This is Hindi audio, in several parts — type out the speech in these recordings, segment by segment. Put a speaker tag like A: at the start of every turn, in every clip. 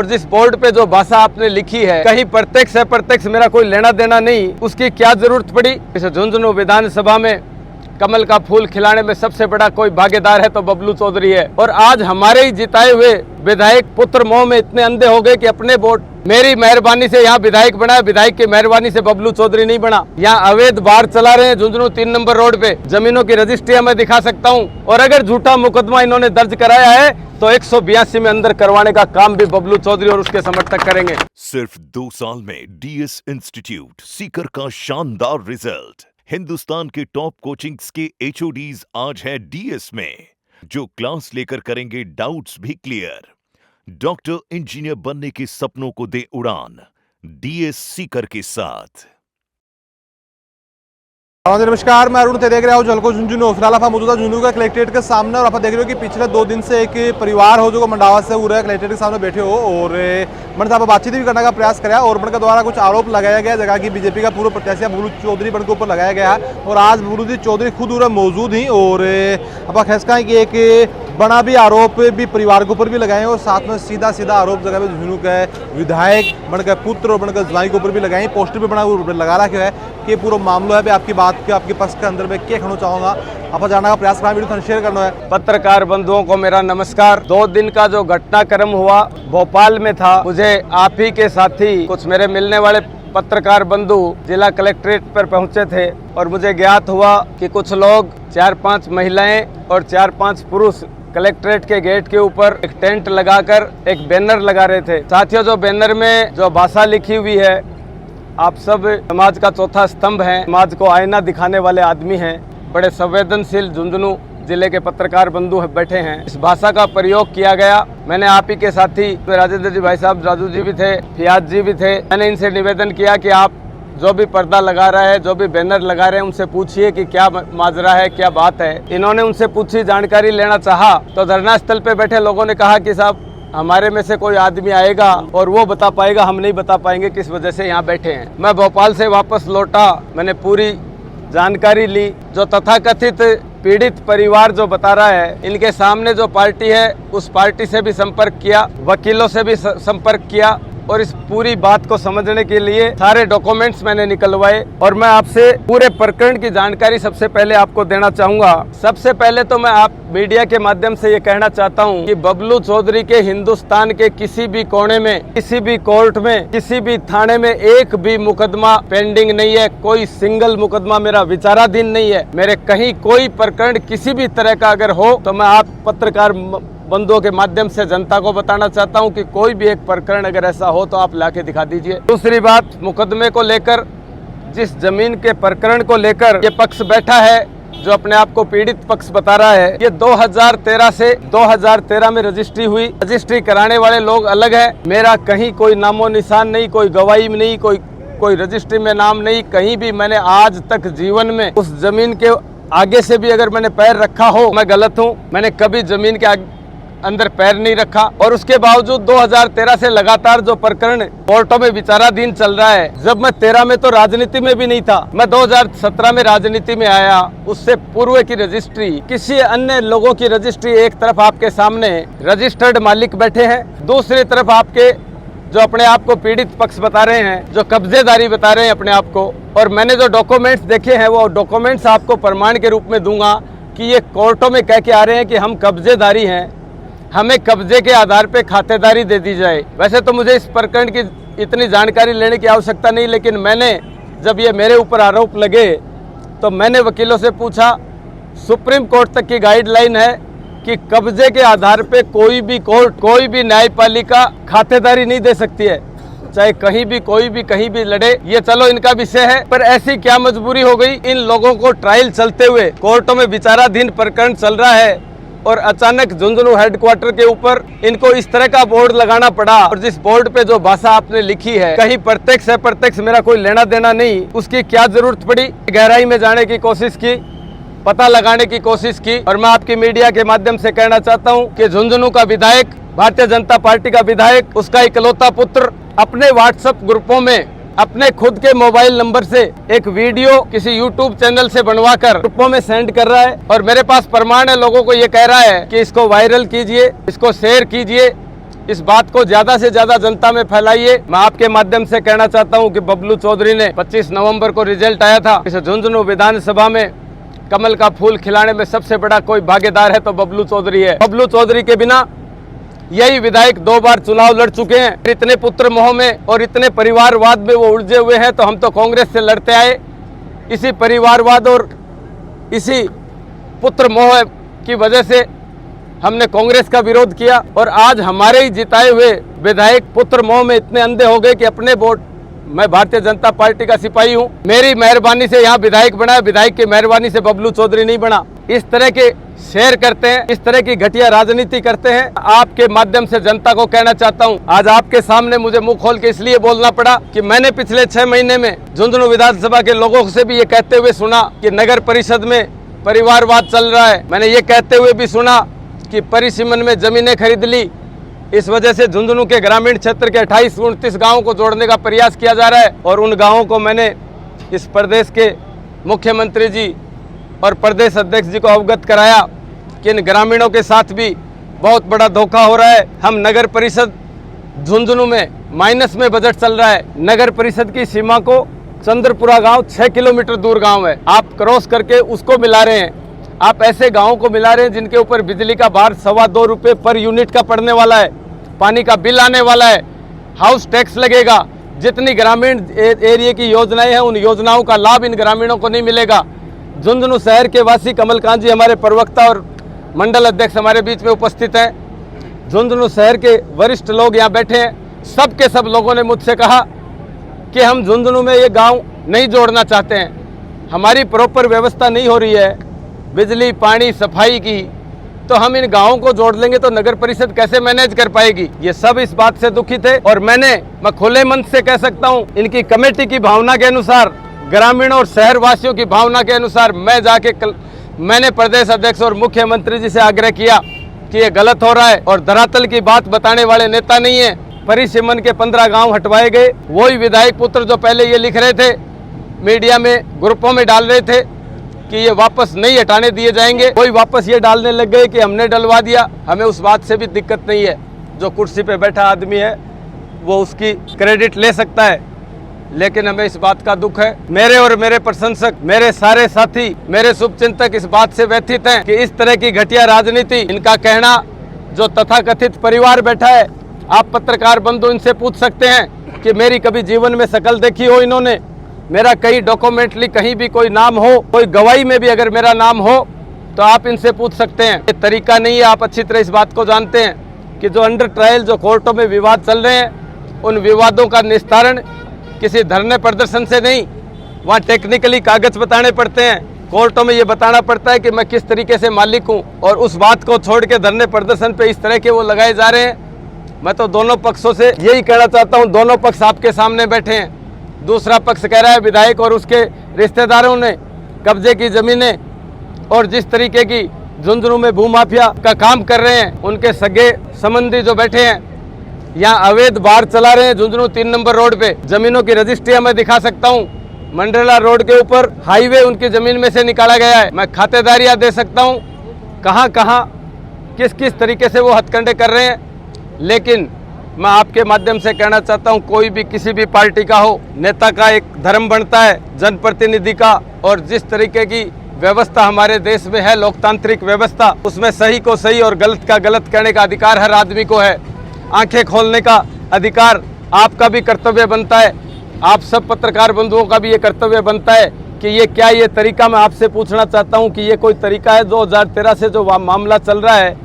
A: और जिस बोर्ड पे जो भाषा आपने लिखी है, कहीं प्रत्यक्ष है प्रत्यक्ष मेरा कोई लेना देना नहीं, उसकी क्या जरूरत पड़ी। इस झुंझुनू विधानसभा में कमल का फूल खिलाने में सबसे बड़ा कोई भागीदार है तो बबलू चौधरी है। और आज हमारे ही जिताए हुए विधायक पुत्र मोह में इतने अंधे हो गए कि अपने वोट मेरी मेहरबानी से यहाँ विधायक बना, विधायक की मेहरबानी से बबलू चौधरी नहीं बना। यहाँ अवैध बार चला रहे हैं झुंझुनू 3 नंबर रोड पे, जमीनों की रजिस्ट्रियां मैं दिखा सकता हूँ। और अगर झूठा मुकदमा इन्होंने दर्ज कराया है तो 182 में अंदर करवाने का काम भी बबलू चौधरी और उसके समर्थक करेंगे।
B: सिर्फ 2 साल में डीएस इंस्टीट्यूट सीकर का शानदार रिजल्ट। हिंदुस्तान के टॉप कोचिंग्स के एचओडीज आज है डीएस में, जो क्लास लेकर करेंगे डाउट्स भी क्लियर। डॉक्टर इंजीनियर बनने के सपनों को दे उड़ान डीएस सीकर के साथ।
C: नमस्कार, मैं अरुण थे, देख रहे हो जलको झुंझुनू। फिलहाल आप मौजूदा झुंझुनू का कलेक्ट्रेट के सामने और आप देख रहे हो कि पिछले 2 दिन से एक परिवार हो जो मंडावा से पूरा कलेक्ट्रेट के सामने बैठे हो और मैंने आप बातचीत भी करने का प्रयास किया और उनके द्वारा कुछ आरोप लगाया गया जगह की बीजेपी का पूर्व प्रत्याशी बबलू चौधरी के ऊपर लगाया गया और आज बबलू चौधरी खुद मौजूद ही और आप कह सकें कि एक बड़ा भी आरोप भी परिवार के ऊपर भी लगाए और साथ में सीधा सीधा आरोप जगह पे झुंझुनू के विधायक बनकर पुत्र और बनकर जवाई के ऊपर भी लगाए, पोस्टर भी बना लगा रखा है कि पूरा मामला है। आपकी बात के आपके पक्ष के अंदर में क्या कहना चाहूंगा, आप जानने का प्रयास करना, वीडियो शेयर करना है।
A: पत्रकार बंधुओं को मेरा नमस्कार। 2 दिन का जो घटनाक्रम हुआ भोपाल में था, मुझे आप ही के साथी कुछ मेरे मिलने वाले पत्रकार बंधु जिला कलेक्ट्रेट पर पहुंचे थे और मुझे ज्ञात हुआ कि कुछ लोग 4-5 महिलाएं और 4-5 पुरुष कलेक्ट्रेट के गेट के ऊपर एक टेंट लगाकर एक बैनर लगा रहे थे। साथियों, जो बैनर में जो भाषा लिखी हुई है, आप सब समाज का चौथा स्तंभ हैं, समाज को आईना दिखाने वाले आदमी हैं, बड़े संवेदनशील झुंझुनू जिले के पत्रकार बंधु बैठे हैं। इस भाषा का प्रयोग किया गया। मैंने आप ही के साथी राजेंद्र जी, भाई साहब राजू जी भी थे, फियाज जी भी थे। मैंने इनसे निवेदन किया कि आप जो भी पर्दा लगा रहा है, जो भी बैनर लगा रहे हैं, उनसे पूछिए कि क्या माजरा है, क्या बात है। इन्होंने उनसे पूछी, जानकारी लेना चाहा तो धरना स्थल पे बैठे लोगों ने कहा कि साहब हमारे में से कोई आदमी आएगा और वो बता पाएगा, हम नहीं बता पाएंगे किस वजह से यहाँ बैठे हैं। मैं भोपाल से वापस लौटा, मैंने पूरी जानकारी ली। जो तथाकथित पीड़ित परिवार जो बता रहा है, इनके सामने जो पार्टी है उस पार्टी से भी संपर्क किया, वकीलों से भी संपर्क किया और इस पूरी बात को समझने के लिए सारे डॉक्यूमेंट्स मैंने निकलवाए और मैं आपसे पूरे प्रकरण की जानकारी सबसे पहले आपको देना चाहूंगा। सबसे पहले तो मैं आप मीडिया के माध्यम से ये कहना चाहता हूं कि बबलू चौधरी के हिंदुस्तान के किसी भी कोने में, किसी भी कोर्ट में, किसी भी थाने में एक भी मुकदमा पेंडिंग नहीं है। कोई सिंगल मुकदमा मेरा विचाराधीन नहीं है। मेरे कहीं कोई प्रकरण किसी भी तरह का अगर हो तो मैं आप पत्रकार बंधुओं के माध्यम से जनता को बताना चाहता हूं कि कोई भी एक प्रकरण अगर ऐसा हो तो आप लाके दिखा दीजिए। दूसरी बात, मुकदमे को लेकर, जिस जमीन के प्रकरण को लेकर ये पक्ष बैठा है, जो अपने आप को पीड़ित पक्ष बता रहा है, ये 2013 से 2013 में रजिस्ट्री हुई। रजिस्ट्री कराने वाले लोग अलग है, मेरा कहीं कोई नामो निशान नहीं, कोई गवाही नहीं, कोई रजिस्ट्री में नाम नहीं। कहीं भी मैंने आज तक जीवन में उस जमीन के आगे से भी अगर मैंने पैर रखा हो मैं गलत हूँ। मैंने कभी जमीन के अंदर पैर नहीं रखा और उसके बावजूद 2013 से लगातार जो प्रकरण कोर्टों में विचाराधीन चल रहा है। जब मैं 13 में तो राजनीति में भी नहीं था, मैं 2017 में राजनीति में आया। उससे पूर्व की रजिस्ट्री, किसी अन्य लोगों की रजिस्ट्री, एक तरफ आपके सामने रजिस्टर्ड मालिक बैठे हैं, दूसरी तरफ आपके जो अपने आप को पीड़ित पक्ष बता रहे हैं, जो कब्जेदारी बता रहे हैं अपने आप को। और मैंने जो डॉक्यूमेंट्स देखे हैं वो डॉक्यूमेंट्स आपको प्रमाण के रूप में दूंगा कि ये कोर्टों में कह के आ रहे हैं कि हम कब्जेदारी हैं, हमें कब्जे के आधार पे खातेदारी दे दी जाए। वैसे तो मुझे इस प्रकरण की इतनी जानकारी लेने की आवश्यकता नहीं, लेकिन मैंने जब ये मेरे ऊपर आरोप लगे तो मैंने वकीलों से पूछा। सुप्रीम कोर्ट तक की गाइडलाइन है कि कब्जे के आधार पे कोई भी कोर्ट, कोई भी न्यायपालिका खातेदारी नहीं दे सकती है, चाहे कहीं भी कोई भी कहीं भी लड़े। ये चलो इनका विषय है, पर ऐसी क्या मजबूरी हो गई इन लोगों को ट्रायल चलते हुए कोर्टों में विचाराधीन प्रकरण चल रहा है और अचानक झुंझुनू हेडक्वार्टर के ऊपर इनको इस तरह का बोर्ड लगाना पड़ा। और जिस बोर्ड पे जो भाषा आपने लिखी है, कहीं प्रत्यक्ष है प्रत्यक्ष मेरा कोई लेना देना नहीं, उसकी क्या जरूरत पड़ी। गहराई में जाने की कोशिश की, पता लगाने की कोशिश की और मैं आपकी मीडिया के माध्यम से कहना चाहता हूं कि झुंझुनू का विधायक, भारतीय जनता पार्टी का विधायक, उसका इकलौता पुत्र अपने व्हाट्सएप ग्रुपों में अपने खुद के मोबाइल नंबर से एक वीडियो किसी यूट्यूब चैनल से बनवाकर ग्रुपों में सेंड कर रहा है और मेरे पास प्रमाण है, लोगों को ये कह रहा है कि इसको वायरल कीजिए, इसको शेयर कीजिए, इस बात को ज्यादा से ज्यादा जनता में फैलाइए। मैं आपके माध्यम से कहना चाहता हूं कि बबलू चौधरी ने 25 नवंबर को रिजल्ट आया था, इस झुंझुनू विधानसभा में कमल का फूल खिलाने में सबसे बड़ा कोई भागीदार है तो बबलू चौधरी है। बबलू चौधरी के बिना यही विधायक 2 बार चुनाव लड़ चुके हैं। इतने पुत्र मोह में और इतने परिवारवाद में वो उलझे हुए हैं, तो हम तो कांग्रेस से लड़ते आए। इसी परिवारवाद और इसी पुत्र मोह की वजह से हमने कांग्रेस का विरोध किया और आज हमारे ही जिताए हुए विधायक पुत्र मोह में इतने अंधे हो गए कि अपने वोट, मैं भारतीय जनता पार्टी का सिपाही हूं, मेरी मेहरबानी से यहाँ विधायक बना, विधायक की मेहरबानी से बबलू चौधरी नहीं बना। इस तरह के शेयर करते हैं, इस तरह की घटिया राजनीति करते हैं। आपके माध्यम से जनता को कहना चाहता हूं, आज आपके सामने मुझे मुंह खोल के इसलिए बोलना पड़ा कि मैंने पिछले 6 महीने में झुंझुनू विधानसभा के लोगों से भी ये कहते हुए सुना कि नगर परिषद में परिवारवाद चल रहा है। मैंने ये कहते हुए भी सुना कि परिसीमन में जमीनें खरीद ली, इस वजह से झुंझुनू के ग्रामीण क्षेत्र के 28-29 गाँवों को जोड़ने का प्रयास किया जा रहा है। और उन गाँवों को मैंने इस प्रदेश के मुख्यमंत्री जी और प्रदेश अध्यक्ष जी को अवगत कराया कि इन ग्रामीणों के साथ भी बहुत बड़ा धोखा हो रहा है। हम नगर परिषद झुंझुनू में माइनस में बजट चल रहा है। नगर परिषद की सीमा को चंद्रपुरा गांव 6 किलोमीटर दूर गांव है, आप क्रॉस करके उसको मिला रहे हैं। आप ऐसे गांवों को मिला रहे हैं जिनके ऊपर बिजली का भार 2.25 रुपये पर यूनिट का पड़ने वाला है, पानी का बिल आने वाला है, हाउस टैक्स लगेगा। जितनी ग्रामीण एरिया की योजनाएं हैं उन योजनाओं का लाभ इन ग्रामीणों को नहीं मिलेगा। झुंझुनू शहर के वासी कमलकांत जी हमारे प्रवक्ता और मंडल अध्यक्ष हमारे बीच में उपस्थित हैं। झुंझुनू शहर के वरिष्ठ लोग यहाँ बैठे हैं। सब के सब लोगों ने मुझसे कहा कि हम झुंझुनू में ये गांव नहीं जोड़ना चाहते हैं, हमारी प्रॉपर व्यवस्था नहीं हो रही है बिजली पानी सफाई की, तो हम इन गांवों को जोड़ लेंगे तो नगर परिषद कैसे मैनेज कर पाएगी। ये सब इस बात से दुखी थे और मैं खुले मन से कह सकता हूँ, इनकी कमेटी की भावना के अनुसार, ग्रामीण और शहर वासियों की भावना के अनुसार मैं जाके मैंने प्रदेश अध्यक्ष और मुख्यमंत्री जी से आग्रह किया कि ये गलत हो रहा है और धरातल की बात बताने वाले नेता नहीं है। परिसीमन के 15 गांव हटवाए गए। वही विधायक पुत्र जो पहले ये लिख रहे थे, मीडिया में ग्रुपों में डाल रहे थे कि ये वापस नहीं हटाने दिए जाएंगे, वही वापस ये डालने लग गए कि हमने डलवा दिया। हमें उस बात से भी दिक्कत नहीं है, जो कुर्सी पे बैठा आदमी है वो उसकी क्रेडिट ले सकता है, लेकिन हमें इस बात का दुख है। मेरे और मेरे प्रशंसक, मेरे सारे साथी, मेरे शुभचिंतक इस बात से व्यथित हैं कि इस तरह की घटिया राजनीति, इनका कहना जो तथाकथित परिवार बैठा है, आप पत्रकार बंधु इनसे पूछ सकते हैं कि मेरी कभी जीवन में शकल देखी हो इन्होंने, मेरा कहीं डॉक्यूमेंटली कहीं भी कोई नाम हो, कोई गवाही में भी अगर मेरा नाम हो तो आप इनसे पूछ सकते हैं। ये तरीका नहीं है। आप अच्छी तरह इस बात को जानते हैं कि जो अंडर ट्रायल जो कोर्टों में विवाद चल रहे हैं, उन विवादों का निस्तारण किसी धरने प्रदर्शन से नहीं, वहाँ टेक्निकली कागज बताने पड़ते हैं, कोर्टों में ये बताना पड़ता है कि मैं किस तरीके से मालिक हूँ, और उस बात को छोड़ के धरने प्रदर्शन पे इस तरह के वो लगाए जा रहे हैं। मैं तो दोनों पक्षों से यही कहना चाहता हूँ, दोनों पक्ष आपके सामने बैठे हैं। दूसरा पक्ष कह रहा है विधायक और उसके रिश्तेदारों ने कब्जे की जमीनें और जिस तरीके की झुंझुनू में भूमाफिया का काम कर रहे हैं, उनके सगे संबंधी जो बैठे हैं यहाँ अवैध बार चला रहे हैं। झुंझुनू 3 नंबर रोड पे जमीनों की रजिस्ट्रियां मैं दिखा सकता हूँ। मंडला रोड के ऊपर हाईवे उनकी जमीन में से निकाला गया है। मैं खातेदारियां दे सकता हूँ कहाँ कहाँ किस किस तरीके से वो हथकंडे कर रहे हैं। लेकिन मैं आपके माध्यम से कहना चाहता हूं, कोई भी किसी भी पार्टी का हो, नेता का एक धर्म बनता है जनप्रतिनिधि का, और जिस तरीके की व्यवस्था हमारे देश में है लोकतांत्रिक व्यवस्था, उसमें सही को सही और गलत का गलत कहने का अधिकार हर आदमी को है। आंखें खोलने का अधिकार आपका भी कर्तव्य बनता है। आप सब पत्रकार बंधुओं का भी ये कर्तव्य बनता है कि ये क्या ये तरीका, मैं आपसे पूछना चाहता हूँ कि ये कोई तरीका है 2013 से जो मामला चल रहा है,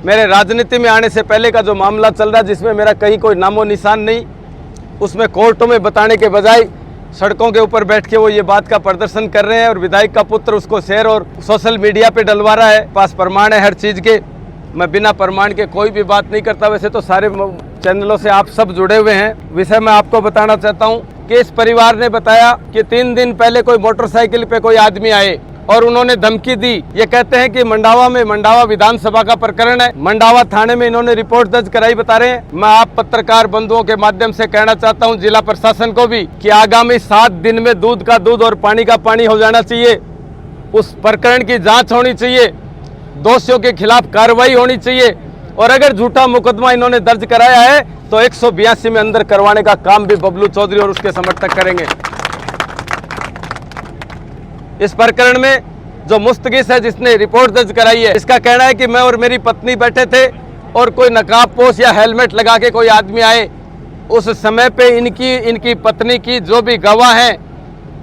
A: मेरे राजनीति में आने से पहले का जो मामला चल रहा है जिसमें मेरा कहीं कोई नामो निशान नहीं, उसमें कोर्टों में बताने के बजाय सड़कों के ऊपर बैठ के वो ये बात का प्रदर्शन कर रहे हैं और विधायक का पुत्र उसको शेयर और सोशल मीडिया पे डलवा रहा है। पास प्रमाण है हर चीज़ के। मैं बिना प्रमाण के कोई भी बात नहीं करता। वैसे तो सारे चैनलों से आप सब जुड़े हुए हैं। विषय मैं आपको बताना चाहता हूँ कि इस परिवार ने बताया कि 3 दिन पहले कोई मोटरसाइकिल पे कोई आदमी आए और उन्होंने धमकी दी। ये कहते हैं कि मंडावा विधानसभा का प्रकरण है, मंडावा थाने में इन्होंने रिपोर्ट दर्ज कराई बता रहे हैं। मैं आप पत्रकार बंधुओं के माध्यम से कहना चाहता हूं जिला प्रशासन को भी कि आगामी 7 दिन में दूध का दूध और पानी का पानी हो जाना चाहिए। उस प्रकरण की जांच होनी चाहिए, दोषियों के खिलाफ कार्रवाई होनी चाहिए। और अगर झूठा मुकदमा इन्होंने दर्ज कराया है तो 182 में अंदर करवाने का काम भी बबलू चौधरी और उसके समर्थक करेंगे। इस प्रकरण में जो मुस्तगिस है, जिसने रिपोर्ट दर्ज कराई है, इसका कहना है कि मैं और मेरी पत्नी बैठे थे और कोई नकाबपोश या हेलमेट लगा के कोई आदमी आए। उस समय पे इनकी पत्नी की जो भी गवाह हैं,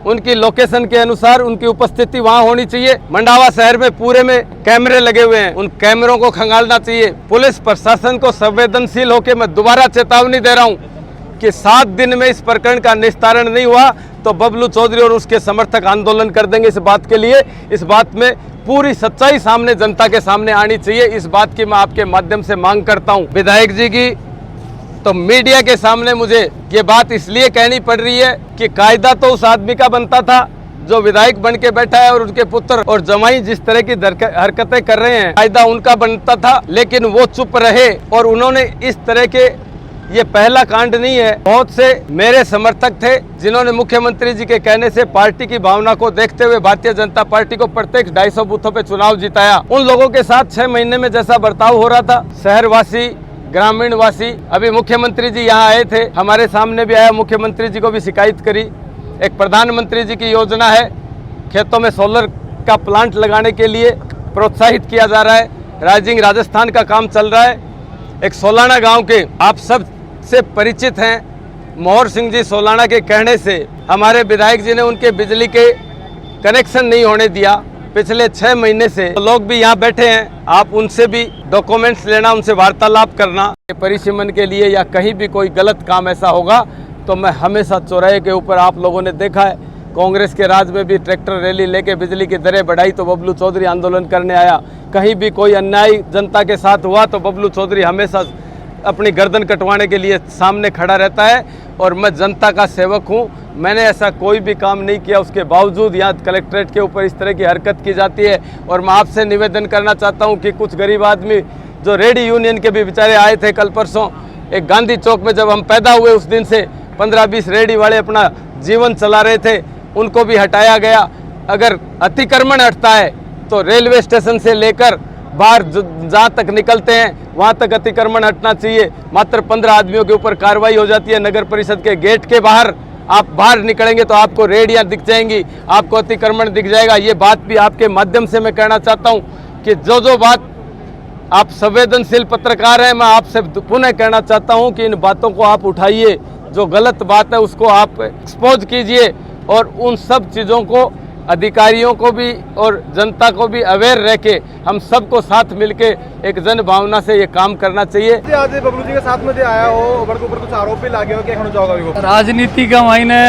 A: उनकी लोकेशन के अनुसार उनकी उपस्थिति वहां होनी चाहिए। मंडावा शहर में पूरे में कैमरे लगे हुए हैं, उन कैमरों को खंगालना चाहिए। पुलिस प्रशासन को संवेदनशील होकर मैं दोबारा चेतावनी दे रहा हूं कि 7 दिन में इस प्रकरण का निस्तारण नहीं हुआ तो बबलू चौधरी और उसके समर्थक आंदोलन कर देंगे। इस बात के लिए, इस बात में पूरी सच्चाई सामने जनता के सामने आनी चाहिए। इस बात की मैं आपके माध्यम से मांग करता हूं विधायक जी की। तो मीडिया के सामने मुझे ये बात इसलिए कहनी पड़ रही है कि कायदा तो उस आदमी का बनता था जो विधायक बन के बैठा है और उनके पुत्र और जमाई जिस तरह की हरकतें कर रहे हैं, कायदा उनका बनता था, लेकिन वो चुप रहे और उन्होंने इस तरह के, ये पहला कांड नहीं है, बहुत से मेरे समर्थक थे जिन्होंने मुख्यमंत्री जी के कहने से पार्टी की भावना को देखते हुए भारतीय जनता पार्टी को प्रत्येक 250 बूथों पे चुनाव जिताया। उन लोगों के साथ 6 महीने में जैसा बर्ताव हो रहा था, शहरवासी, ग्रामीण वासी, अभी मुख्यमंत्री जी यहाँ आए थे, हमारे सामने भी आया, मुख्यमंत्री जी को भी शिकायत करी। एक प्रधानमंत्री जी की योजना है, खेतों में सोलर का प्लांट लगाने के लिए प्रोत्साहित किया जा रहा है। राइजिंग राजस्थान का काम चल रहा है। एक सोलाना गांव के आप सब से परिचित हैं, मोहर सिंह जी सोलाना के कहने से हमारे विधायक जी ने उनके बिजली के कनेक्शन नहीं होने दिया पिछले 6 महीने से। तो लोग भी यहाँ बैठे हैं, आप उनसे भी डॉक्यूमेंट्स लेना, उनसे वार्तालाप करना। परिसीमन के लिए या कहीं भी कोई गलत काम ऐसा होगा तो मैं हमेशा चौराहे के ऊपर, आप लोगों ने देखा है कांग्रेस के राज में भी ट्रैक्टर रैली लेके बिजली की दरें बढ़ाई तो बबलू चौधरी आंदोलन करने आया। कहीं भी कोई अन्याय जनता के साथ हुआ तो बबलू चौधरी हमेशा अपनी गर्दन कटवाने के लिए सामने खड़ा रहता है। और मैं जनता का सेवक हूं, मैंने ऐसा कोई भी काम नहीं किया, उसके बावजूद यहाँ कलेक्ट्रेट के ऊपर इस तरह की हरकत की जाती है। और मैं आपसे निवेदन करना चाहता हूं कि कुछ गरीब आदमी जो रेडी यूनियन के भी बेचारे आए थे कल परसों, एक गांधी चौक में जब हम पैदा हुए उस दिन से 15-20 रेडी वाले अपना जीवन चला रहे थे, उनको भी हटाया गया। अगर अतिक्रमण हटता है तो रेलवे स्टेशन से लेकर बाहर जहाँ तक निकलते हैं वहाँ तक अतिक्रमण हटना चाहिए। मात्र 15 आदमियों के ऊपर कार्रवाई हो जाती है। नगर परिषद के गेट के बाहर आप बाहर निकलेंगे तो आपको रेडियाँ दिख जाएंगी, आपको अतिक्रमण दिख जाएगा। ये बात भी आपके माध्यम से मैं कहना चाहता हूँ कि जो बात, आप संवेदनशील पत्रकार हैं, मैं आपसे पुनः कहना चाहता हूँ कि इन बातों को आप उठाइए, जो गलत बात है उसको आप एक्सपोज कीजिए और उन सब चीज़ों को अधिकारियों को भी और जनता को भी अवेयर रह के हम सबको साथ मिलके एक जन भावना से ये काम करना चाहिए।
C: आज बबलू जी के साथ में जो आया हो ऊपर कुछ आरोप भी लागे हो, क्या कहना चाहोगे?
D: राजनीति का मायने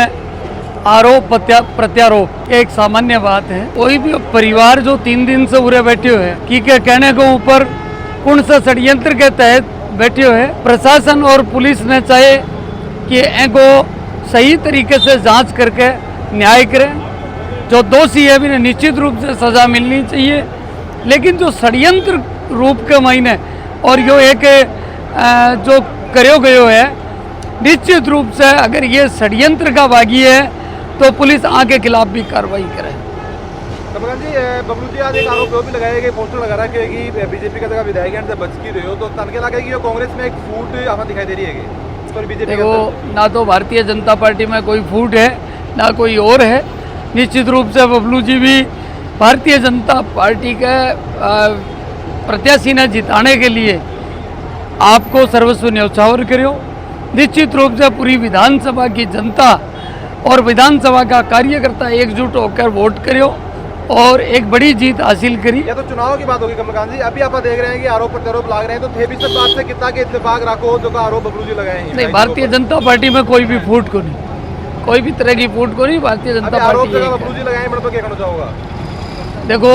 D: आरोप प्रत्यारोप एक सामान्य बात है। कोई भी परिवार जो 3 दिन से उरे बैठे हुए हैं कि के कहने को ऊपर कौन सा षड्यंत्र के तहत बैठे हुए हैं, प्रशासन और पुलिस ने चाहे कि इनको सही तरीके से जांच करके न्याय करें। जो दोषी है भी निश्चित रूप से सजा मिलनी चाहिए, लेकिन जो षड्यंत्र रूप के मायने और यो एक जो करो गयो है, निश्चित रूप से अगर ये षड्यंत्र का भागी है तो पुलिस आगे खिलाफ भी कार्रवाई करे।
C: कमलकांत जी, बबलू जी आज एक आरोप भी लगाया गया, पोस्टर लगा रहा है कि बीजेपी का जगह विधायक से बच की रहे हो, तो तनके लगा कि कांग्रेस में एक फूट हमें दिखाई दे रही है पर बीजेपी
D: देखो, ना तो भारतीय जनता पार्टी में कोई फूट है ना कोई और है। निश्चित रूप से बबलू जी भी भारतीय जनता पार्टी के प्रत्याशी ने जिताने के लिए आपको सर्वस्व न्यौछावर करो। निश्चित रूप से पूरी विधानसभा की जनता और विधानसभा का कार्यकर्ता एकजुट होकर वोट करो और एक बड़ी जीत हासिल करी।
C: ये तो चुनाव की बात होगी कमलकांत जी, अभी आप देख रहे हैं कि आरोप प्रत्यारोप लाग रहे हैं, तो थे भी सब बात से कितना के इत्तेफाक रखो जो का आरोप बबलू जी लगाए हैं।
D: नहीं, भारतीय जनता पार्टी में कोई भी फूट को नहीं, कोई भी तरह की फूट को नहीं। भारतीय जनता पार्टी
C: बबलू जी लगाए, मतलब क्या कहना चाहूँगा?
D: देखो,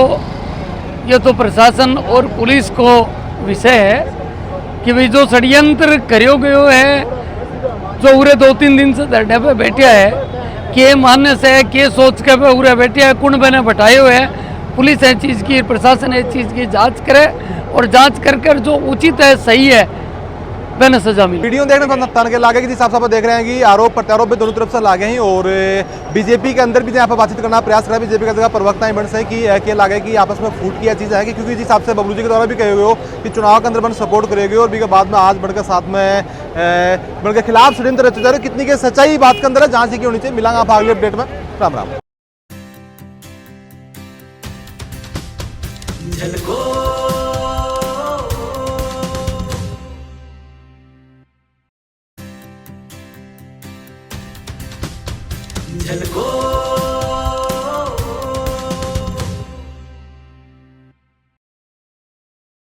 D: ये तो प्रशासन और पुलिस को विषय है कि भाई जो षड्यंत्र करो गयो है, जो पूरे 2-3 दिन से धरने पे बैठे है, के मानने से के सोच के पे पूरे बैठे है, कुण बने बैठाए हुए हैं। पुलिस इस चीज़ की, प्रशासन इस चीज़ की जांच करे और जांच कर जो उचित है, सही है, मैंने सजा मिली।
C: वीडियो देखने पर तन के लागे कि जिस हिसाब से आप देख रहे हैं कि आरोप प्रत्यारोप भी दोनों तरफ से लागे हैं और बीजेपी के अंदर भी यहाँ पर बातचीत करना प्रयास कर रहा है। बीजेपी का जगह प्रवक्ता इमन से कि लागे कि आपस में फूट की चीज़ है कि क्योंकि जिस हिसाब से बबलू जी के द्वारा भी कहे हुए हो कि चुनाव के अंदर बन सपोर्ट करेगी और भी के बाद में आज बढ़कर साथ में बढ़कर खिलाफ षड्यंत्र रचे जा रहे, कितनी की सच्चाई बात के अंदर है जहाँ से की होनी चाहिए। मिलांगा आप अगले अपडेट में। राम राम।
E: झलको